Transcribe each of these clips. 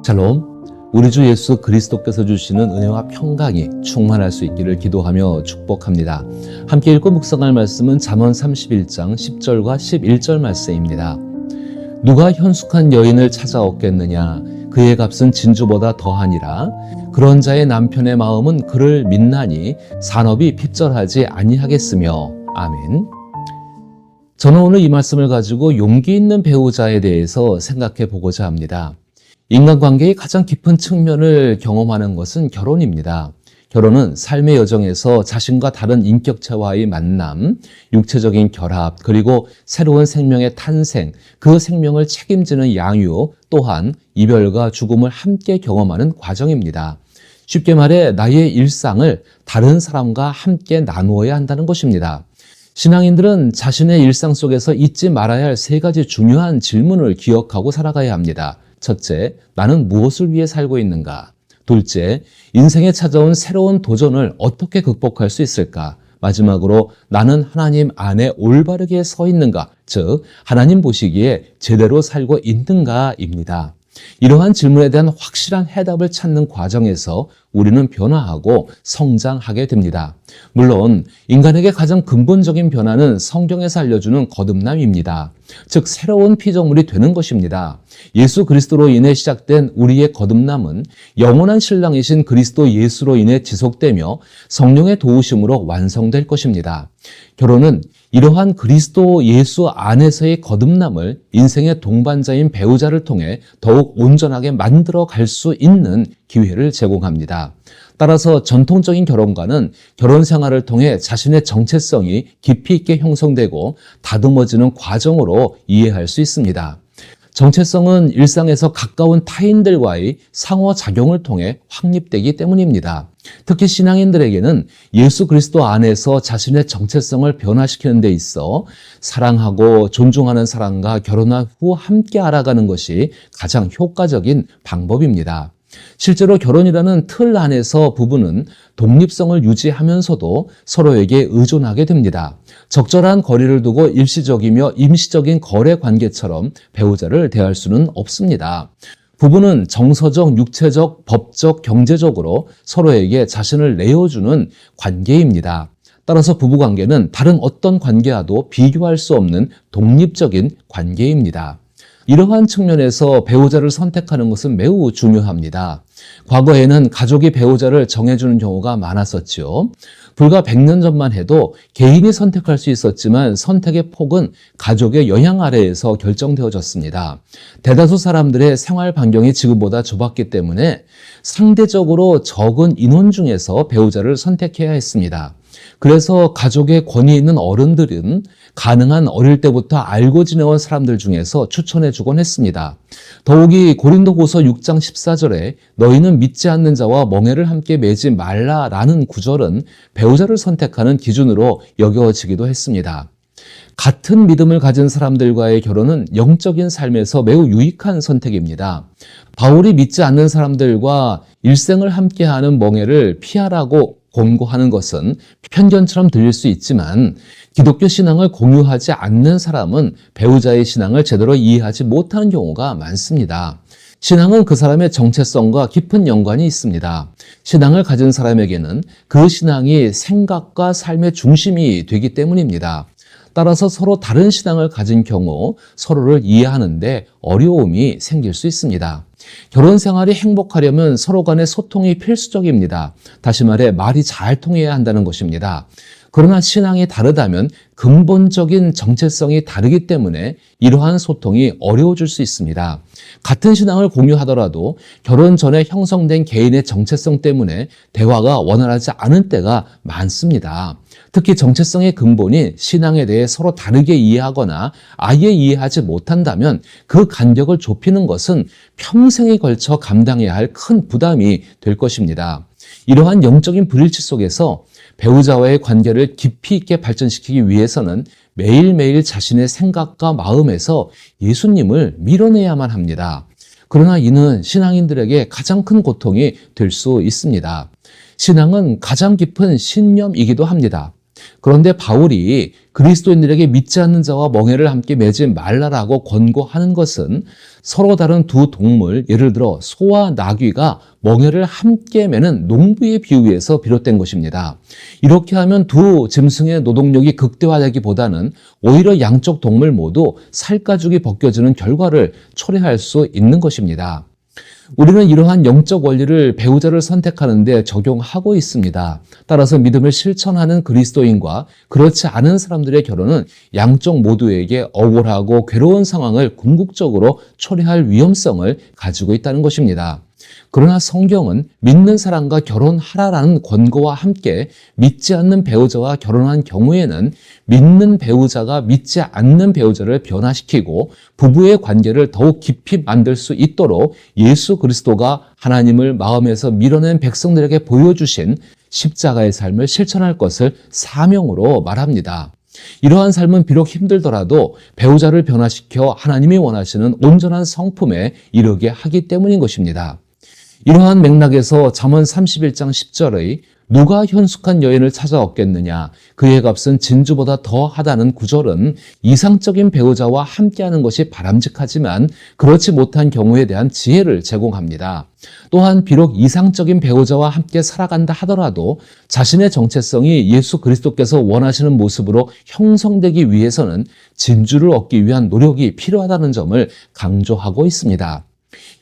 샬롬, 우리 주 예수 그리스도께서 주시는 은혜와 평강이 충만할 수 있기를 기도하며 축복합니다. 함께 읽고 묵상할 말씀은 잠언 31장 10절과 11절 말씀입니다. 누가 현숙한 여인을 찾아 얻겠느냐? 그의 값은 진주보다 더하니라. 그런 자의 남편의 마음은 그를 믿나니 산업이 핍절하지 아니하겠으며. 아멘. 저는 오늘 이 말씀을 가지고 용기 있는 배우자에 대해서 생각해 보고자 합니다. 인간관계의 가장 깊은 측면을 경험하는 것은 결혼입니다. 결혼은 삶의 여정에서 자신과 다른 인격체와의 만남, 육체적인 결합, 그리고 새로운 생명의 탄생, 그 생명을 책임지는 양육, 또한 이별과 죽음을 함께 경험하는 과정입니다. 쉽게 말해 나의 일상을 다른 사람과 함께 나누어야 한다는 것입니다. 신앙인들은 자신의 일상 속에서 잊지 말아야 할 세 가지 중요한 질문을 기억하고 살아가야 합니다. 첫째, 나는 무엇을 위해 살고 있는가? 둘째, 인생에 찾아온 새로운 도전을 어떻게 극복할 수 있을까? 마지막으로 나는 하나님 안에 올바르게 서 있는가? 즉, 하나님 보시기에 제대로 살고 있는가입니다. 이러한 질문에 대한 확실한 해답을 찾는 과정에서 우리는 변화하고 성장하게 됩니다. 물론 인간에게 가장 근본적인 변화는 성경에서 알려주는 거듭남입니다. 즉 새로운 피조물이 되는 것입니다. 예수 그리스도로 인해 시작된 우리의 거듭남은 영원한 신랑이신 그리스도 예수로 인해 지속되며 성령의 도우심으로 완성될 것입니다. 결혼은 이러한 그리스도 예수 안에서의 거듭남을 인생의 동반자인 배우자를 통해 더욱 온전하게 만들어 갈 수 있는 기회를 제공합니다. 따라서 전통적인 결혼과는 결혼 생활을 통해 자신의 정체성이 깊이 있게 형성되고 다듬어지는 과정으로 이해할 수 있습니다. 정체성은 일상에서 가까운 타인들과의 상호작용을 통해 확립되기 때문입니다. 특히 신앙인들에게는 예수 그리스도 안에서 자신의 정체성을 변화시키는 데 있어 사랑하고 존중하는 사람과 결혼한 후 함께 알아가는 것이 가장 효과적인 방법입니다. 실제로 결혼이라는 틀 안에서 부부는 독립성을 유지하면서도 서로에게 의존하게 됩니다. 적절한 거리를 두고 일시적이며 임시적인 거래 관계처럼 배우자를 대할 수는 없습니다. 부부는 정서적, 육체적, 법적, 경제적으로 서로에게 자신을 내어주는 관계입니다. 따라서 부부관계는 다른 어떤 관계와도 비교할 수 없는 독립적인 관계입니다. 이러한 측면에서 배우자를 선택하는 것은 매우 중요합니다. 과거에는 가족이 배우자를 정해주는 경우가 많았었죠. 불과 100년 전만 해도 개인이 선택할 수 있었지만 선택의 폭은 가족의 영향 아래에서 결정되어졌습니다. 대다수 사람들의 생활 반경이 지금보다 좁았기 때문에 상대적으로 적은 인원 중에서 배우자를 선택해야 했습니다. 그래서 가족의 권위 있는 어른들은 가능한 어릴 때부터 알고 지내온 사람들 중에서 추천해주곤 했습니다. 더욱이 고린도후서 6장 14절에 너희는 믿지 않는 자와 멍에를 함께 매지 말라라는 구절은 배우자를 선택하는 기준으로 여겨지기도 했습니다. 같은 믿음을 가진 사람들과의 결혼은 영적인 삶에서 매우 유익한 선택입니다. 바울이 믿지 않는 사람들과 일생을 함께하는 멍에를 피하라고 권고하는 것은 편견처럼 들릴 수 있지만 기독교 신앙을 공유하지 않는 사람은 배우자의 신앙을 제대로 이해하지 못하는 경우가 많습니다. 신앙은 그 사람의 정체성과 깊은 연관이 있습니다. 신앙을 가진 사람에게는 그 신앙이 생각과 삶의 중심이 되기 때문입니다. 따라서 서로 다른 신앙을 가진 경우 서로를 이해하는데 어려움이 생길 수 있습니다. 결혼 생활이 행복하려면 서로 간의 소통이 필수적입니다. 다시 말해 말이 잘 통해야 한다는 것입니다. 그러나 신앙이 다르다면 근본적인 정체성이 다르기 때문에 이러한 소통이 어려워질 수 있습니다. 같은 신앙을 공유하더라도 결혼 전에 형성된 개인의 정체성 때문에 대화가 원활하지 않은 때가 많습니다. 특히 정체성의 근본이 신앙에 대해 서로 다르게 이해하거나 아예 이해하지 못한다면 그 간격을 좁히는 것은 평생에 걸쳐 감당해야 할 큰 부담이 될 것입니다. 이러한 영적인 불일치 속에서 배우자와의 관계를 깊이 있게 발전시키기 위해서는 매일매일 자신의 생각과 마음에서 예수님을 밀어내야만 합니다. 그러나 이는 신앙인들에게 가장 큰 고통이 될 수 있습니다. 신앙은 가장 깊은 신념이기도 합니다. 그런데 바울이 그리스도인들에게 믿지 않는 자와 멍에를 함께 매지 말라라고 권고하는 것은 서로 다른 두 동물, 예를 들어 소와 나귀가 멍에를 함께 매는 농부의 비유에서 비롯된 것입니다. 이렇게 하면 두 짐승의 노동력이 극대화되기보다는 오히려 양쪽 동물 모두 살가죽이 벗겨지는 결과를 초래할 수 있는 것입니다. 우리는 이러한 영적 원리를 배우자를 선택하는 데 적용하고 있습니다. 따라서 믿음을 실천하는 그리스도인과 그렇지 않은 사람들의 결혼은 양쪽 모두에게 억울하고 괴로운 상황을 궁극적으로 초래할 위험성을 가지고 있다는 것입니다. 그러나 성경은 믿는 사람과 결혼하라라는 권고와 함께 믿지 않는 배우자와 결혼한 경우에는 믿는 배우자가 믿지 않는 배우자를 변화시키고 부부의 관계를 더욱 깊이 만들 수 있도록 예수 그리스도가 하나님을 마음에서 밀어낸 백성들에게 보여주신 십자가의 삶을 실천할 것을 사명으로 말합니다. 이러한 삶은 비록 힘들더라도 배우자를 변화시켜 하나님이 원하시는 온전한 성품에 이르게 하기 때문인 것입니다. 이러한 맥락에서 잠언 31장 10절의 누가 현숙한 여인을 찾아 얻겠느냐 그의 값은 진주보다 더하다는 구절은 이상적인 배우자와 함께하는 것이 바람직하지만 그렇지 못한 경우에 대한 지혜를 제공합니다. 또한 비록 이상적인 배우자와 함께 살아간다 하더라도 자신의 정체성이 예수 그리스도께서 원하시는 모습으로 형성되기 위해서는 진주를 얻기 위한 노력이 필요하다는 점을 강조하고 있습니다.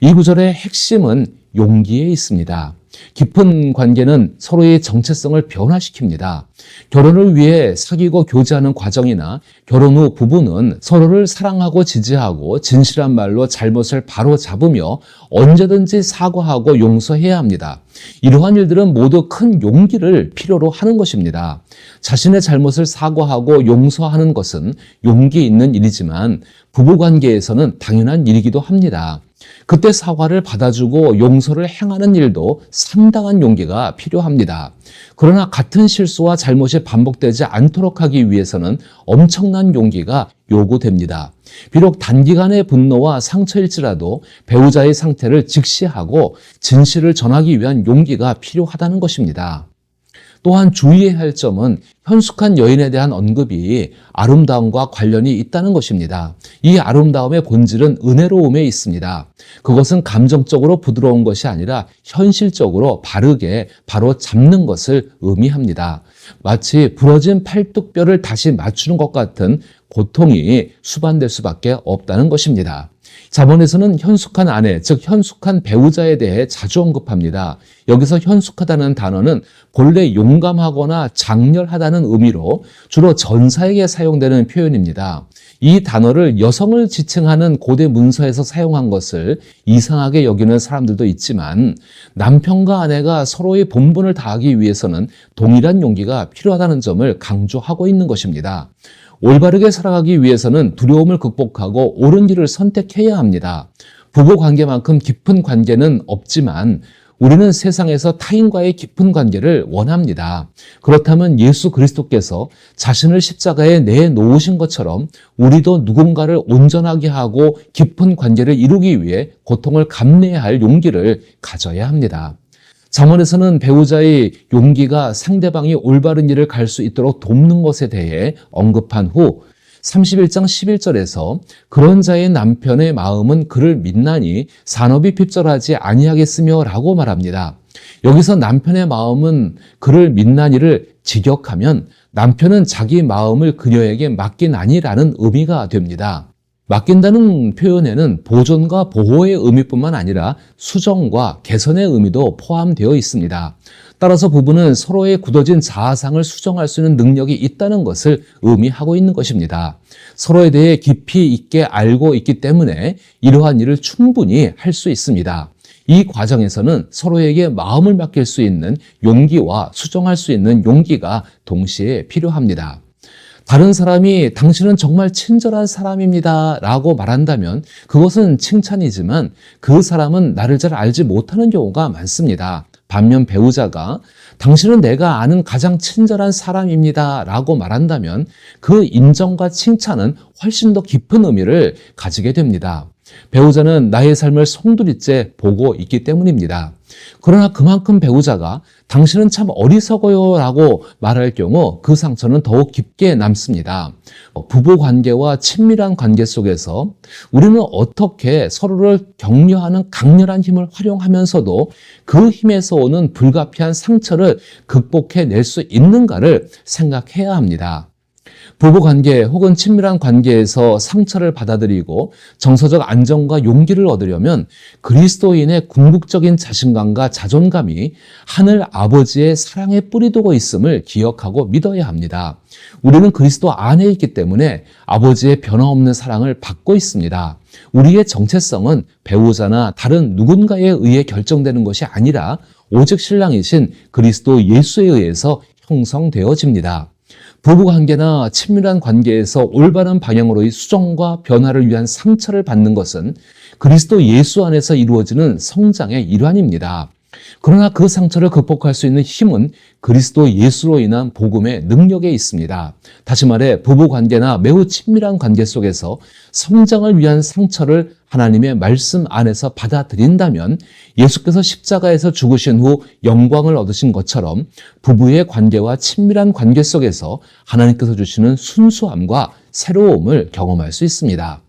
이 구절의 핵심은 용기에 있습니다. 깊은 관계는 서로의 정체성을 변화시킵니다. 결혼을 위해 사귀고 교제하는 과정이나 결혼 후 부부는 서로를 사랑하고 지지하고 진실한 말로 잘못을 바로잡으며 언제든지 사과하고 용서해야 합니다. 이러한 일들은 모두 큰 용기를 필요로 하는 것입니다. 자신의 잘못을 사과하고 용서하는 것은 용기 있는 일이지만 부부관계에서는 당연한 일이기도 합니다. 그때 사과를 받아주고 용서를 행하는 일도 상당한 용기가 필요합니다. 그러나 같은 실수와 잘못이 반복되지 않도록 하기 위해서는 엄청난 용기가 요구됩니다. 비록 단기간의 분노와 상처일지라도 배우자의 상태를 직시하고 진실을 전하기 위한 용기가 필요하다는 것입니다. 또한 주의해야 할 점은 현숙한 여인에 대한 언급이 아름다움과 관련이 있다는 것입니다. 이 아름다움의 본질은 은혜로움에 있습니다. 그것은 감정적으로 부드러운 것이 아니라 현실적으로 바르게 바로 잡는 것을 의미합니다. 마치 부러진 팔뚝뼈를 다시 맞추는 것 같은 고통이 수반될 수밖에 없다는 것입니다. 자본에서는 현숙한 아내, 즉 현숙한 배우자에 대해 자주 언급합니다. 여기서 현숙하다는 단어는 본래 용감하거나 장렬하다는 의미로 주로 전사에게 사용되는 표현입니다. 이 단어를 여성을 지칭하는 고대 문서에서 사용한 것을 이상하게 여기는 사람들도 있지만 남편과 아내가 서로의 본분을 다하기 위해서는 동일한 용기가 필요하다는 점을 강조하고 있는 것입니다. 올바르게 살아가기 위해서는 두려움을 극복하고 옳은 길을 선택해야 합니다. 부부 관계만큼 깊은 관계는 없지만 우리는 세상에서 타인과의 깊은 관계를 원합니다. 그렇다면 예수 그리스도께서 자신을 십자가에 내놓으신 것처럼 우리도 누군가를 온전하게 하고 깊은 관계를 이루기 위해 고통을 감내해야 할 용기를 가져야 합니다. 잠언에서는 배우자의 용기가 상대방이 올바른 길을 갈 수 있도록 돕는 것에 대해 언급한 후 31장 11절에서 그런 자의 남편의 마음은 그를 믿나니 산업이 핍절하지 아니하겠으며 라고 말합니다. 여기서 남편의 마음은 그를 믿나니를 직역하면 남편은 자기 마음을 그녀에게 맡기나니라는 의미가 됩니다. 맡긴다는 표현에는 보존과 보호의 의미뿐만 아니라 수정과 개선의 의미도 포함되어 있습니다. 따라서 부부는 서로의 굳어진 자아상을 수정할 수 있는 능력이 있다는 것을 의미하고 있는 것입니다. 서로에 대해 깊이 있게 알고 있기 때문에 이러한 일을 충분히 할 수 있습니다. 이 과정에서는 서로에게 마음을 맡길 수 있는 용기와 수정할 수 있는 용기가 동시에 필요합니다. 다른 사람이 당신은 정말 친절한 사람입니다 라고 말한다면 그것은 칭찬이지만 그 사람은 나를 잘 알지 못하는 경우가 많습니다. 반면 배우자가 당신은 내가 아는 가장 친절한 사람입니다 라고 말한다면 그 인정과 칭찬은 훨씬 더 깊은 의미를 가지게 됩니다. 배우자는 나의 삶을 송두리째 보고 있기 때문입니다. 그러나 그만큼 배우자가 당신은 참 어리석어요 라고 말할 경우 그 상처는 더욱 깊게 남습니다. 부부 관계와 친밀한 관계 속에서 우리는 어떻게 서로를 격려하는 강렬한 힘을 활용하면서도 그 힘에서 오는 불가피한 상처를 극복해낼 수 있는가를 생각해야 합니다. 부부관계 혹은 친밀한 관계에서 상처를 받아들이고 정서적 안정과 용기를 얻으려면 그리스도인의 궁극적인 자신감과 자존감이 하늘 아버지의 사랑에 뿌리두고 있음을 기억하고 믿어야 합니다. 우리는 그리스도 안에 있기 때문에 아버지의 변함없는 사랑을 받고 있습니다. 우리의 정체성은 배우자나 다른 누군가에 의해 결정되는 것이 아니라 오직 신랑이신 그리스도 예수에 의해서 형성되어집니다. 부부관계나 친밀한 관계에서 올바른 방향으로의 수정과 변화를 위한 상처를 받는 것은 그리스도 예수 안에서 이루어지는 성장의 일환입니다. 그러나 그 상처를 극복할 수 있는 힘은 그리스도 예수로 인한 복음의 능력에 있습니다. 다시 말해 부부관계나 매우 친밀한 관계 속에서 성장을 위한 상처를 하나님의 말씀 안에서 받아들인다면 예수께서 십자가에서 죽으신 후 영광을 얻으신 것처럼 부부의 관계와 친밀한 관계 속에서 하나님께서 주시는 순수함과 새로움을 경험할 수 있습니다.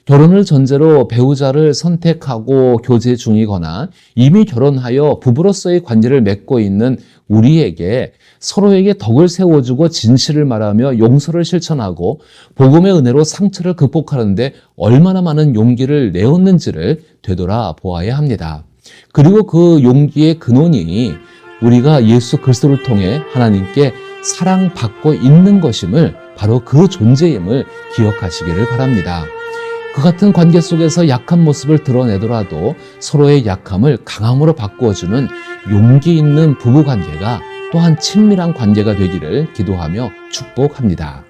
결혼을 전제로 배우자를 선택하고 교제 중이거나 이미 결혼하여 부부로서의 관계를 맺고 있는 우리에게 서로에게 덕을 세워주고 진실을 말하며 용서를 실천하고 복음의 은혜로 상처를 극복하는데 얼마나 많은 용기를 내었는지를 되돌아 보아야 합니다. 그리고 그 용기의 근원이 우리가 예수 그리스도를 통해 하나님께 사랑받고 있는 것임을, 바로 그 존재임을 기억하시기를 바랍니다. 그 같은 관계 속에서 약한 모습을 드러내더라도 서로의 약함을 강함으로 바꾸어주는 용기 있는 부부관계가 또한 친밀한 관계가 되기를 기도하며 축복합니다.